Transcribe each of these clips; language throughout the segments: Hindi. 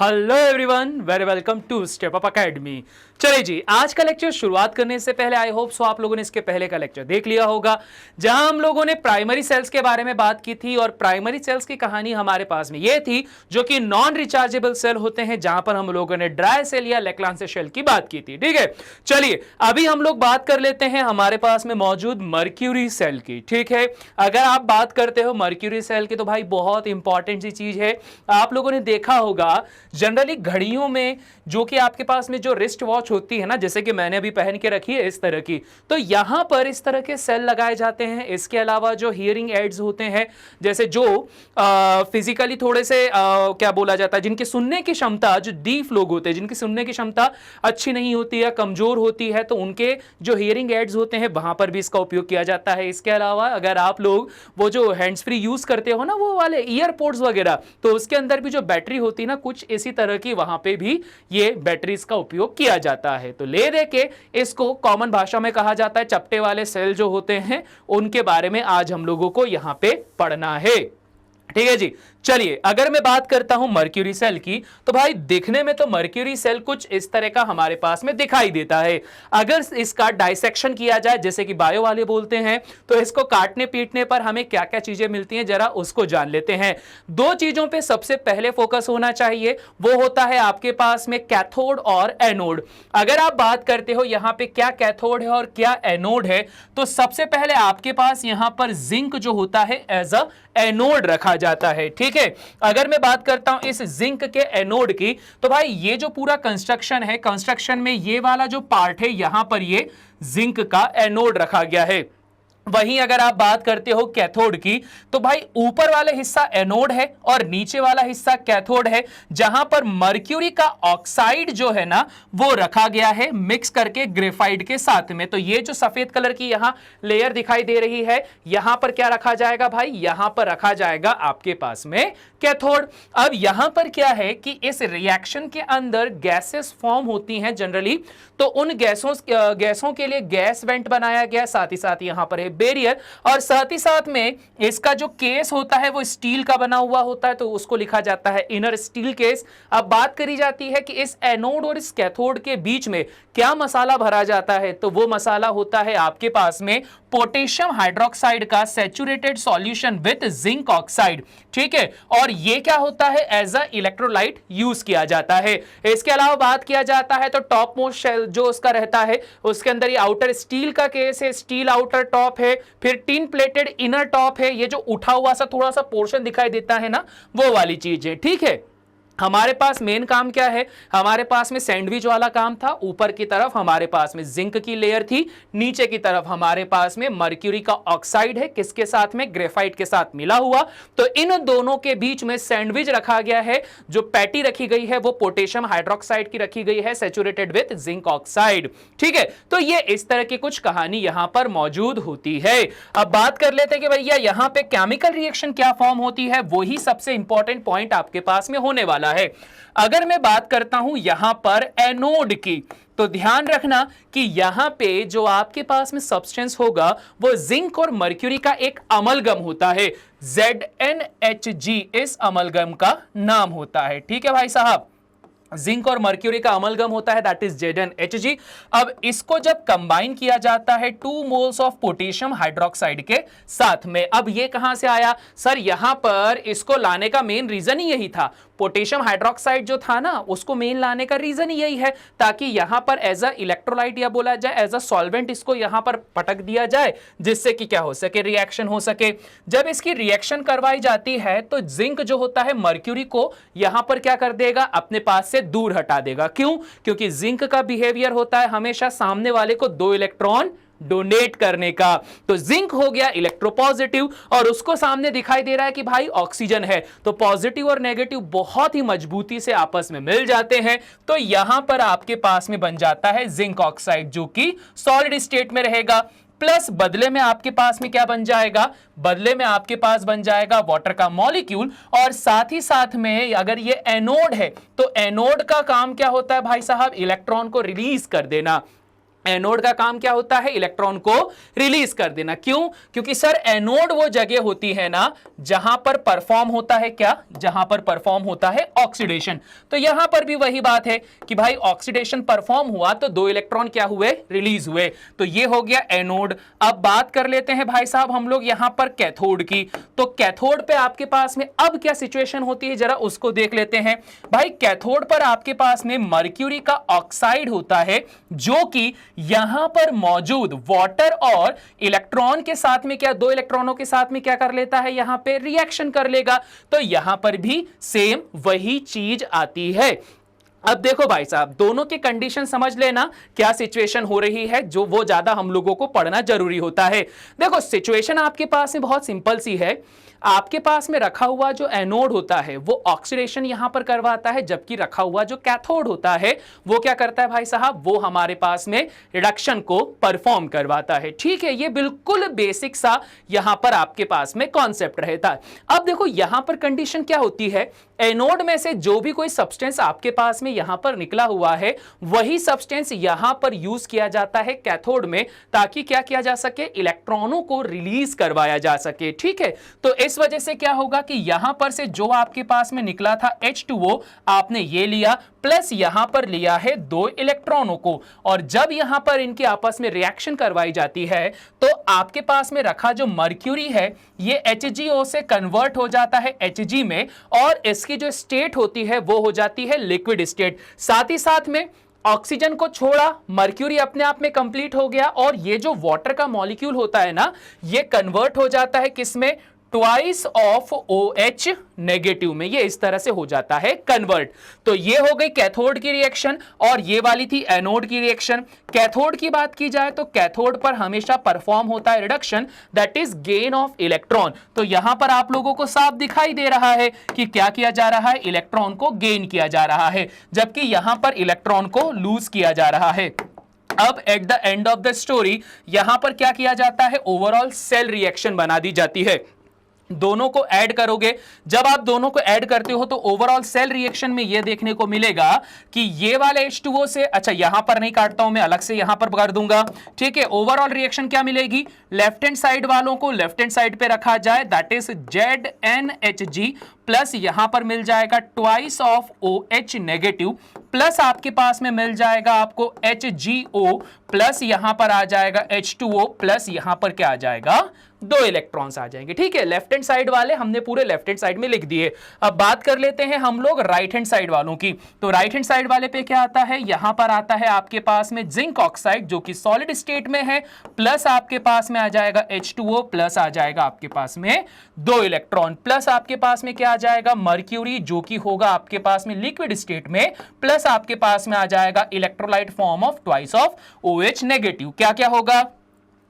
Hello everyone, very welcome to step up academy. चलिए जी, आज का लेक्चर शुरुआत करने से पहले आई होप सो आप लोगों ने इसके पहले का लेक्चर देख लिया होगा, जहां हम लोगों ने प्राइमरी सेल्स के बारे में बात की थी। और प्राइमरी सेल्स की कहानी हमारे पास में ये थी, जो कि नॉन रिचार्जेबल सेल होते हैं, जहां पर हम लोगों ने ड्राई सेल या लेक्लांसे सेल की बात की थी। ठीक है, चलिए अभी हम लोग बात कर लेते हैं हमारे पास में मौजूद मर्क्यूरी सेल की। ठीक है, अगर आप बात करते हो मर्क्यूरी सेल की, तो भाई बहुत इंपॉर्टेंट सी चीज है। आप लोगों ने देखा होगा जनरली घड़ियों में जो कि आपके पास में जो रिस्ट वॉच होती है ना, जैसे कि मैंने अभी पहन के रखी है इस तरह की, तो यहां पर इस तरह के सेल लगाए जाते हैं। इसके अलावा जो हियरिंग एड्स होते हैं, जैसे जो फिजिकली थोड़े से क्या बोला जाता है, जिनकी सुनने की क्षमता, जो डीफ लोग होते हैं जिनकी सुनने की क्षमता अच्छी नहीं होती है, कमजोर होती है, तो उनके जो हियरिंग एड्स होते हैं वहां पर भी इसका उपयोग किया जाता है। इसके अलावा अगर आप लोग वो जो हैंड्स फ्री यूज करते हो ना, वो वाले ईयरपोड्स वगैरह, तो उसके अंदर भी जो बैटरी होती है ना, कुछ इसी तरह की वहां पे भी ये बैटरीज का उपयोग किया जाता है। तो ले दे के इसको कॉमन भाषा में कहा जाता है चपटे वाले सेल जो होते हैं, उनके बारे में आज हम लोगों को यहां पे पढ़ना है। ठीक है जी, चलिए अगर मैं बात करता हूं मर्क्यूरी सेल की, तो भाई दिखने में तो मर्क्यूरी सेल कुछ इस तरह का हमारे पास में दिखाई देता है। अगर इसका डाइसेक्शन किया जाए, जैसे कि बायो वाले बोलते हैं, तो इसको काटने पीटने पर हमें क्या क्या चीजें मिलती हैं, जरा उसको जान लेते हैं। दो चीजों पे सबसे पहले फोकस होना चाहिए, वो होता है आपके पास में कैथोड और एनोड। अगर आप बात करते हो यहां पे क्या कैथोड है और क्या एनोड है, तो सबसे पहले आपके पास यहां पर जिंक जो होता है एज अ एनोड रखा जाता है। ठीक है, अगर मैं बात करता हूं इस जिंक के एनोड की, तो भाई ये जो पूरा कंस्ट्रक्शन है, कंस्ट्रक्शन में ये वाला जो पार्ट है, यहां पर ये जिंक का एनोड रखा गया है। वहीं अगर आप बात करते हो कैथोड की, तो भाई ऊपर वाला हिस्सा एनोड है और नीचे वाला हिस्सा कैथोड है, जहां पर मर्क्यूरी का ऑक्साइड जो है ना, वो रखा गया है मिक्स करके ग्रेफाइट के साथ में। तो ये जो सफेद कलर की यहां लेयर दिखाई दे रही है, यहां पर क्या रखा जाएगा भाई, यहां पर रखा जाएगा आपके पास में कैथोड। अब यहां पर क्या है कि इस रिएक्शन के अंदर गैसेस फॉर्म होती हैं जनरली, तो उन गैसों के लिए गैस वेंट बनाया गया, साथ ही साथ यहां पर है बैरियर, और साथ ही साथ में इसका जो केस होता है वो स्टील का बना हुआ होता है, तो उसको लिखा जाता है इनर स्टील केस। अब बात करी जाती है कि इस एनोड और इस कैथोड के बीच में क्या मसाला भरा जाता है, तो वो मसाला होता है आपके पास में पोटेशियम हाइड्रोक्साइड का saturated solution with zinc oxide. ठीक है, और ये क्या होता है, एज अ इलेक्ट्रोलाइट यूज किया जाता है। इसके अलावा बात किया जाता है तो टॉप मोस्ट शेल जो उसका रहता है, उसके अंदर ये आउटर स्टील का केस है, स्टील आउटर टॉप है, फिर टिन प्लेटेड इनर टॉप है। ये जो उठा हुआ सा थोड़ा सा पोर्शन दिखाई देता है ना, वो वाली चीज है। ठीक है, हमारे पास मेन काम क्या है, हमारे पास में सैंडविच वाला काम था। ऊपर की तरफ हमारे पास में जिंक की लेयर थी, नीचे की तरफ हमारे पास में मर्क्यूरी का ऑक्साइड है, किसके साथ में, ग्रेफाइट के साथ मिला हुआ। तो इन दोनों के बीच में सैंडविच रखा गया है। जो पैटी रखी गई है वो पोटेशियम हाइड्रोक्साइड की रखी गई है, सैचुरेटेड विद जिंक ऑक्साइड। ठीक है, तो ये इस तरह की कुछ कहानी यहां पर मौजूद होती है। अब बात कर लेते हैं कि भैया यहां पे केमिकल रिएक्शन क्या फॉर्म होती है, वही सबसे इंपॉर्टेंट पॉइंट आपके पास में होने वाला है। अगर मैं बात करता हूं यहां पर एनोड की, तो ध्यान रखना कि यहां पे जो आपके पास में सब्सटेंस होगा वो जिंक और मर्क्यूरी का एक अमलगम होता है। ZnHg इस अमलगम का नाम होता है। ठीक है भाई साहब, जिंक और मर्क्यूरी का अमलगम होता है, दैट इज ZnHg। अब इसको जब कंबाइन किया जाता है 2 मोल्स ऑफ पोटेशियम हाइड्रोक्साइड के साथ में। अब ये कहां से आया सर, यहां पर इसको लाने का मेन रीजन ही यही था। पोटेशियम हाइड्रोक्साइड जो था ना, उसको मेन लाने का रीजन ही यही है, ताकि यहां पर एज अ इलेक्ट्रोलाइट या बोला जाए एज अ सॉल्वेंट इसको यहां पर पटक दिया जाए, जिससे कि क्या हो सके, रिएक्शन हो सके। जब इसकी रिएक्शन करवाई जाती है तो जिंक जो होता है मर्क्यूरी को यहां पर क्या कर देगा, अपने पास से दूर हटा देगा। क्यों? क्योंकि जिंक का बिहेवियर होता है हमेशा सामने वाले को 2 इलेक्ट्रॉन डोनेट करने का। तो जिंक हो गया इलेक्ट्रोपॉजिटिव, और उसको सामने दिखाई दे रहा है कि भाई ऑक्सीजन है, तो पॉजिटिव और नेगेटिव बहुत ही मजबूती से आपस में मिल जाते हैं। तो यहां पर आपके पास में बन जाता है जिंक ऑक्साइड, जो कि सॉलिड स्टेट में रहेगा। प्लस बदले में आपके पास में क्या बन जाएगा, बदले में आपके पास बन जाएगा वाटर का मॉलिक्यूल। और साथ ही साथ में अगर ये एनोड है, तो एनोड का काम क्या होता है भाई साहब, इलेक्ट्रॉन को रिलीज कर देना। एनोड का काम क्या होता है, इलेक्ट्रॉन को रिलीज कर देना। क्यों? क्योंकि सर एनोड वो जगह होती है ना जहां पर परफॉर्म होता है क्या, जहां पर परफॉर्म होता है ऑक्सीडेशन। तो यहां पर भी वही बात है कि भाई ऑक्सीडेशन परफॉर्म हुआ तो 2 इलेक्ट्रॉन क्या हुए, रिलीज हुए। तो ये हो गया एनोड। अब बात कर लेते हैं भाई साहब हम लोग यहां पर कैथोड की। तो कैथोड पे आपके पास में अब क्या सिचुएशन होती है, जरा उसको देख लेते हैं। भाई कैथोड पर आपके पास में मर्क्यूरी का ऑक्साइड होता है जो कि यहां पर मौजूद वाटर और इलेक्ट्रॉन के साथ में क्या, 2 इलेक्ट्रॉनों के साथ में क्या कर लेता है, यहां पे रिएक्शन कर लेगा। तो यहां पर भी सेम वही चीज आती है। अब देखो भाई साहब दोनों के कंडीशन समझ लेना, क्या सिचुएशन हो रही है, जो वो ज्यादा हम लोगों को पढ़ना जरूरी होता है। देखो सिचुएशन आपके पास में बहुत सिंपल सी है। आपके पास में रखा हुआ जो एनोड होता है वो ऑक्सीडेशन यहां पर करवाता है, जबकि रखा हुआ जो कैथोड होता है वो क्या करता है भाई साहब, वो हमारे पास में रिडक्शन को परफॉर्म करवाता है। ठीक है, ये बिल्कुल बेसिक सा यहां पर आपके पास में कॉन्सेप्ट रहता है। अब देखो यहां पर कंडीशन क्या होती है, एनोड में से जो भी कोई सब्सटेंस आपके पास में यहां पर निकला हुआ है वही सब्सटेंस यहां पर यूज किया जाता है कैथोड में, ताकि क्या किया जा सके, इलेक्ट्रॉनों को रिलीज करवाया जा सके। ठीक है, तो इस वजह से क्या होगा कि यहां पर से जो आपके पास में निकला था H2O आपने ये लिया, प्लस यहां पर लिया है 2 इलेक्ट्रॉनों को, और जब यहां पर इनके आपस में रिएक्शन करवाई जाती है तो आपके पास में रखा जो मर्क्यूरी है ये HgO से कन्वर्ट हो जाता है Hg में, और इसकी जो स्टेट होती है वो हो जाती है लिक्विड स्टेट। साथ ही साथ में ऑक्सीजन को छोड़ा, मर्क्यूरी अपने आप में कंप्लीट हो गया, और ये जो वाटर का मॉलिक्यूल होता है ना ये कन्वर्ट हो जाता है किसमें, ट्वाइस ऑफ OH नेगेटिव में, ये इस तरह से हो जाता है कन्वर्ट। तो ये हो गई कैथोड की रिएक्शन, और ये वाली थी एनोड की रिएक्शन। कैथोड की बात की जाए तो कैथोड पर हमेशा परफॉर्म होता है reduction, that is gain of electron. तो यहां पर आप लोगों को साफ दिखाई दे रहा है कि क्या किया जा रहा है, इलेक्ट्रॉन को गेन किया जा रहा है, जबकि यहां पर इलेक्ट्रॉन को लूज किया जा रहा है। अब at the end of the story यहां पर क्या किया जाता है, ओवरऑल सेल रिएक्शन बना दी जाती है। दोनों को ऐड करोगे, जब आप दोनों को ऐड करते हो तो ओवरऑल सेल रिएक्शन में यह देखने को मिलेगा कि ये वाले H2O से, अच्छा यहां पर नहीं काटता हूं मैं, अलग से यहां पर कर दूंगा। ठीक है, ओवरऑल रिएक्शन क्या मिलेगी, लेफ्ट हैंड साइड वालों को लेफ्ट हैंड साइड पे रखा जाए, दैट इज ZnHg, प्लस यहां पर मिल जाएगा twice of OH negative, plus आपके पास में मिल जाएगा आपको HgO, प्लस यहां पर आ जाएगा H2O, प्लस यहां पर क्या आ जाएगा, 2 इलेक्ट्रॉन्स आ जाएंगे। ठीक है, लेफ्ट हैंड साइड वाले हमने पूरे लेफ्ट हैंड साइड में लिख दिए। अब बात कर लेते हैं हम लोग राइट हैंड साइड वालों की। तो राइट हैंड साइड वाले पे क्या आता है, यहां पर आता है आपके पास में जिंक ऑक्साइड जो कि सॉलिड स्टेट में है, प्लस आपके पास में आ जाएगा H2O, प्लस आ जाएगा आपके पास में 2 इलेक्ट्रॉन, प्लस आपके पास में क्या आ जाएगा, मर्क्यूरी जो कि होगा आपके पास में लिक्विड स्टेट में, प्लस आपके पास में आ जाएगा electrolyte form of twice of OH negative. क्या क्या होगा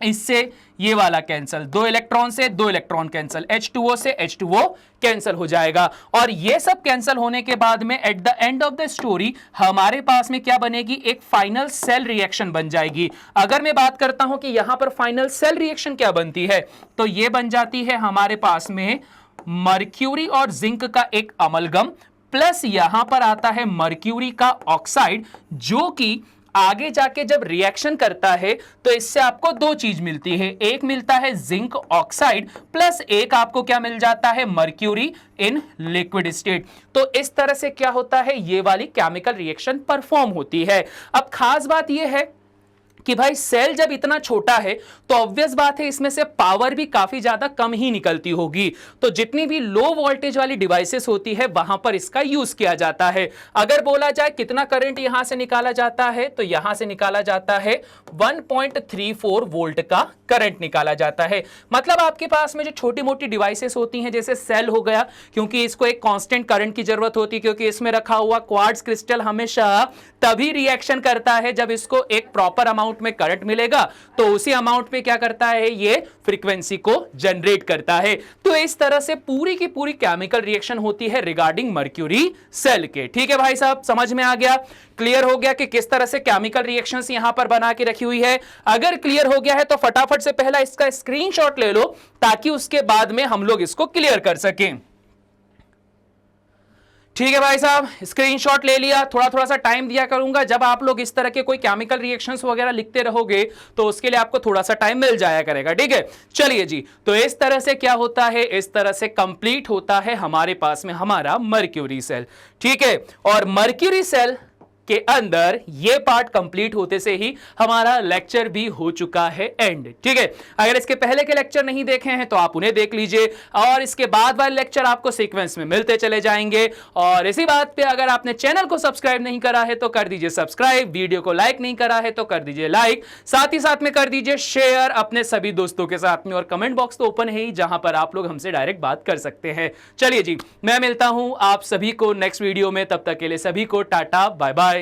इससे, ये वाला कैंसल, 2 इलेक्ट्रॉन से 2 इलेक्ट्रॉन कैंसल, H2O से H2O कैंसल हो जाएगा। और ये सब कैंसल होने के बाद में at the end of the story हमारे पास में क्या बनेगी, एक फाइनल सेल रिएक्शन बन जाएगी। अगर मैं बात करता हूं कि यहां पर फाइनल सेल रिएक्शन क्या बनती है, तो ये बन जाती है हमारे पास में मर्क्यूरी और जिंक का एक अमलगम, प्लस यहां पर आता है मर्क्यूरी का ऑक्साइड, जो कि आगे जाके जब रिएक्शन करता है तो इससे आपको 2 चीज मिलती है, एक मिलता है जिंक ऑक्साइड, प्लस एक आपको क्या मिल जाता है, मर्क्यूरी इन लिक्विड स्टेट। तो इस तरह से क्या होता है, ये वाली केमिकल रिएक्शन परफॉर्म होती है। अब खास बात ये है कि भाई सेल जब इतना छोटा है तो ऑब्वियस बात है इसमें से पावर भी काफी ज्यादा कम ही निकलती होगी। तो जितनी भी लो वोल्टेज वाली डिवाइसेस होती है वहां पर इसका यूज किया जाता है। अगर बोला जाए कितना करंट यहां से निकाला जाता है, तो यहां से निकाला जाता है 1.34 वोल्ट का करंट निकाला जाता है। मतलब आपके पास में जो छोटी मोटी डिवाइसेस होती हैं जैसे सेल हो गया, क्योंकि इसको एक कांस्टेंट करंट की जरूरत होती है, क्योंकि इसमें रखा हुआ क्वार्ट्ज क्रिस्टल हमेशा तभी रिएक्शन करता है जब इसको एक प्रॉपर अमाउंट में करंट मिलेगा, तो उसी अमाउंट पे क्या करता है, ये फ्रीक्वेंसी को जनरेट करता है। तो इस तरह से पूरी की पूरी केमिकल रिएक्शन होती है रिगार्डिंग मर्क्यूरी सेल के। ठीक है भाई साहब, समझ में आ गया, क्लियर हो गया कि किस तरह से केमिकल रिएक्शंस यहां पर बना के रखी हुई है। अगर क्लियर हो गया है तो फटाफट से पहला इसका स्क्रीनशॉट ले लो, ताकि उसके बाद में हम लोग इसको क्लियर कर सकें। ठीक है भाई साहब, स्क्रीनशॉट ले लिया। थोड़ा थोड़ा सा टाइम दिया करूंगा, जब आप लोग इस तरह के कोई केमिकल रिएक्शंस वगैरह लिखते रहोगे तो उसके लिए आपको थोड़ा सा टाइम मिल जाया करेगा। ठीक है, चलिए जी। तो इस तरह से क्या होता है, इस तरह से कंप्लीट होता है हमारे पास में हमारा मर्क्यूरी सेल। ठीक है, और मर्क्यूरी सेल के अंदर ये पार्ट कंप्लीट होते से ही हमारा लेक्चर भी हो चुका है एंड। ठीक है, अगर इसके पहले के लेक्चर नहीं देखे हैं तो आप उन्हें देख लीजिए, और इसके बाद वाले लेक्चर आपको सीक्वेंस में मिलते चले जाएंगे। और इसी बात पे अगर आपने चैनल को सब्सक्राइब नहीं करा है तो कर दीजिए सब्सक्राइब, वीडियो को लाइक नहीं करा है तो कर दीजिए लाइक, साथ ही साथ में कर दीजिए शेयर अपने सभी दोस्तों के साथ में। और कमेंट बॉक्स तो ओपन है ही, जहां पर आप लोग हमसे डायरेक्ट बात कर सकते हैं। चलिए जी, मैं मिलता हूं आप सभी को नेक्स्ट वीडियो में, तब तक के लिए सभी को टाटा बाय बाय।